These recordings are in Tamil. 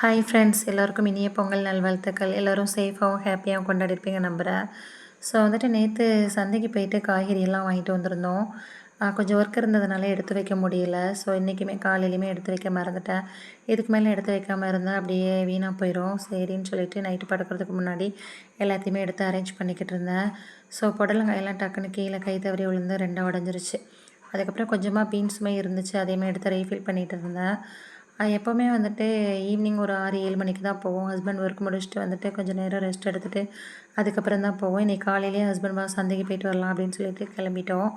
ஹாய் ஃப்ரெண்ட்ஸ், எல்லோருக்கும் இனிய பொங்கல் நல்வாழ்த்துக்கள். எல்லோரும் சேஃபாகவும் ஹாப்பியாகவும் கொண்டாடிருப்பீங்க நம்புகிறேன். ஸோ நேற்று சந்தைக்கு போயிட்டு காய்கறியெல்லாம் வாங்கிட்டு வந்திருந்தோம். கொஞ்சம் ஒர்க் இருந்ததுனால எடுத்து வைக்க முடியல. ஸோ இன்றைக்குமே காலையிலையுமே எடுத்து வைக்க மறந்துட்டேன். இதுக்கு மேலே எடுத்து வைக்காமல் இருந்தால் அப்படியே வீணாக போயிடும். சரின்னு சொல்லிட்டு நைட்டு படுக்கிறதுக்கு முன்னாடி எல்லாத்தையுமே எடுத்து அரேஞ்ச் பண்ணிக்கிட்டு இருந்தேன். ஸோ புடலங்காயெல்லாம் டக்குன்னு கீழே கை தவறி விழுந்து 2 உடஞ்சிருச்சு. அதுக்கப்புறம் கொஞ்சமாக பீன்ஸுமே இருந்துச்சு, அதையுமே எடுத்து ரீஃபில் பண்ணிகிட்டு இருந்தேன். எப்போவுமே ஈவினிங் ஒரு 6, 7 மணிக்கு தான் போவோம். ஹஸ்பண்ட் ஒர்க் முடிச்சுட்டு கொஞ்சம் நேரம் ரெஸ்ட் எடுத்துகிட்டு அதுக்கப்புறம் தான் போவோம். இன்றைக்கி காலையிலேயே ஹஸ்பண்ட் சந்தைக்கு போயிட்டு வரலாம் அப்படின்னு சொல்லிட்டு கிளம்பிட்டோம்.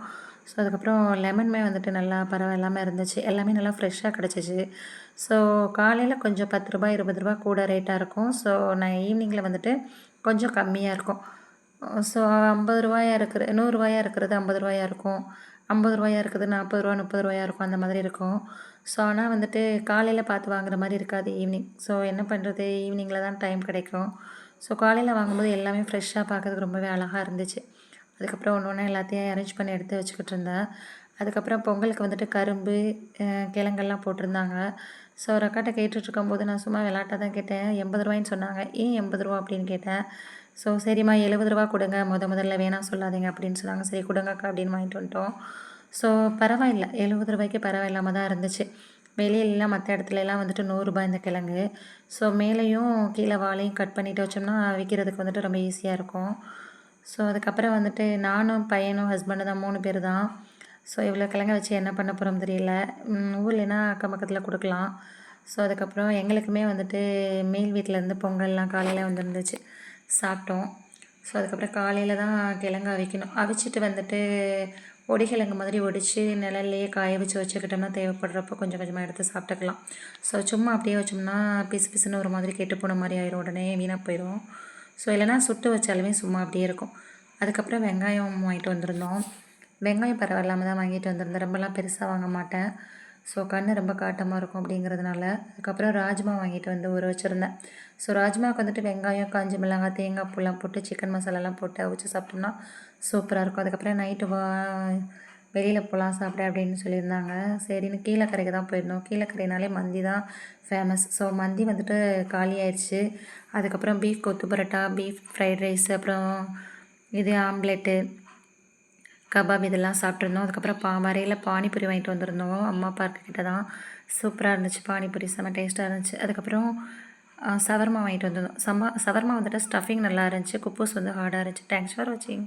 ஸோ அதுக்கப்புறம் லெமனுமே நல்லா பரவாயில்லாமல் இருந்துச்சு. எல்லாமே நல்லா ஃப்ரெஷ்ஷாக கிடச்சிச்சு. ஸோ காலையில் கொஞ்சம் ரூ. 10, ரூ. 20 கூட ரேட்டாக இருக்கும். ஸோ நான் ஈவினிங்கில் கொஞ்சம் கம்மியாக இருக்கும். ஸோ ரூ. 50 இருக்கிற ரூ. 100 இருக்கிறது ரூ. 50 இருக்கும். ரூ. 50 இருக்குது ரூ. 40, ரூ. 30 இருக்கும். அந்த மாதிரி இருக்கும். ஸோ ஆனால் காலையில் பார்த்து வாங்குற மாதிரி இருக்காது ஈவினிங். ஸோ என்ன பண்ணுறது, ஈவினிங்கில் தான் டைம் கிடைக்கும். ஸோ காலையில் வாங்கும்போது எல்லாமே ஃப்ரெஷ்ஷாக பார்க்கறதுக்கு ரொம்பவே அழகாக இருந்துச்சு. அதுக்கப்புறம் ஒன்று ஒன்றா எல்லாத்தையும் அரேஞ்ச் பண்ணி எடுத்து வச்சுக்கிட்டு இருந்தேன். அதுக்கப்புறம் பொங்கலுக்கு கரும்பு, கிழங்கெல்லாம் போட்டிருந்தாங்க. ஸோ ஒரு அக்காட்ட கேட்டுட்ருக்கும்போது நான் சும்மா விளாட்டா தான் கேட்டேன். ரூ. 80 சொன்னாங்க. ஏன் ரூ. 80 அப்படின்னு கேட்டேன். ஸோ சரிம்மா ரூ. 70 கொடுங்க, முதல்ல வேணாம் சொல்லாதீங்க அப்படின்னு சொன்னாங்க. சரி கொடுங்க அக்கா அப்படின்னு வாங்கிட்டு வந்துட்டோம். ஸோ பரவாயில்ல, ரூ. 70 பரவாயில்லாம தான் இருந்துச்சு. வெளியிலலாம் மற்ற இடத்துலலாம் ரூ. 100 இந்த கிழங்கு. ஸோ மேலேயும் கீழே வாழையும் கட் பண்ணிட்டு வச்சோம்னா விற்கிறதுக்கு ரொம்ப ஈஸியாக இருக்கும். ஸோ அதுக்கப்புறம் நானும் பையனும் ஹஸ்பண்டு தான் 3 பேர் தான். ஸோ இவ்வளோ கிழங்க வச்சு என்ன பண்ண போகிறோம் தெரியல. ஊர்லனா அக்கம் பக்கத்தில் கொடுக்கலாம். ஸோ அதுக்கப்புறம் எங்களுக்குமே மேல் வீட்டிலேருந்து பொங்கல்லாம் காலையில் வந்துருந்துச்சு, சாப்பிட்டோம். ஸோ அதுக்கப்புறம் காலையில் தான் கிழங்கு அவிக்கணும். அவிச்சிட்டு பொடிக்கிழங்கு மாதிரி ஒடிச்சு நிழல்லையே காய வச்சு வச்சுக்கிட்டோம்னா தேவைப்படுறப்போ கொஞ்சம் கொஞ்சமாக எடுத்து சாப்பிட்டுக்கலாம். ஸோ சும்மா அப்படியே வச்சோம்னா பிசு பிசுன்னு ஒரு மாதிரி கெட்டு போன மாதிரி ஆயிரும், உடனே வீணாக போயிடும். ஸோ இல்லைனா சுட்டு வச்சாலுமே சும்மா அப்படியே இருக்கும். அதுக்கப்புறம் வெங்காயம் வாங்கிட்டு வந்திருந்தோம். வெங்காயம் பரவாயில்லாமல் தான் வாங்கிட்டு வந்திருந்தேன். ரொம்பலாம் பெருசாக வாங்க மாட்டேன். ஸோ கண் ரொம்ப காட்டமாக இருக்கும் அப்படிங்கிறதுனால. அதுக்கப்புறம் ராஜ்மா வாங்கிட்டு ஊற வச்சுருந்தேன். ஸோ ராஜ்மாவுக்கு வெங்காயம், காஞ்ச மிளகாய், தேங்காய் பூலாம் போட்டு சிக்கன் மசாலாலாம் போட்டு அவிச்சு சாப்பிட்டோம்னா சூப்பராக இருக்கும். அதுக்கப்புறம் நைட்டு வெளியில் போகலாம் சாப்பிட அப்படின்னு சொல்லியிருந்தாங்க. சரின்னு கீழக்கரைக்கு தான் போயிருந்தோம். கீழக்கரைனாலே மந்தி தான் ஃபேமஸ். ஸோ மந்தி காலி ஆயிடுச்சு. அதுக்கப்புறம் பீஃப் கொத்து பரோட்டா, பீஃப் ஃப்ரைட் ரைஸ், அப்புறம் இது ஆம்லெட்டு, கபாப் இதெல்லாம் சாப்பிட்ருந்தோம். அதுக்கப்புறம் வரையில் பானிபூரி வாங்கிட்டு வந்திருந்தோம். அம்மா பார்க்கு கிட்ட தான். சூப்பராக இருந்துச்சு பானிபூரி, செம்ம டேஸ்ட்டாக இருந்துச்சு. அதுக்கப்புறம் சவர்மா வாங்கிட்டு வந்திருந்தோம். சவர்மா ஸ்டஃபிங் நல்லா இருந்துச்சு. குப்பூஸ் ஹார்டாக இருந்துச்சு. தேங்க்ஸ் ஃபார் வாட்சிங்.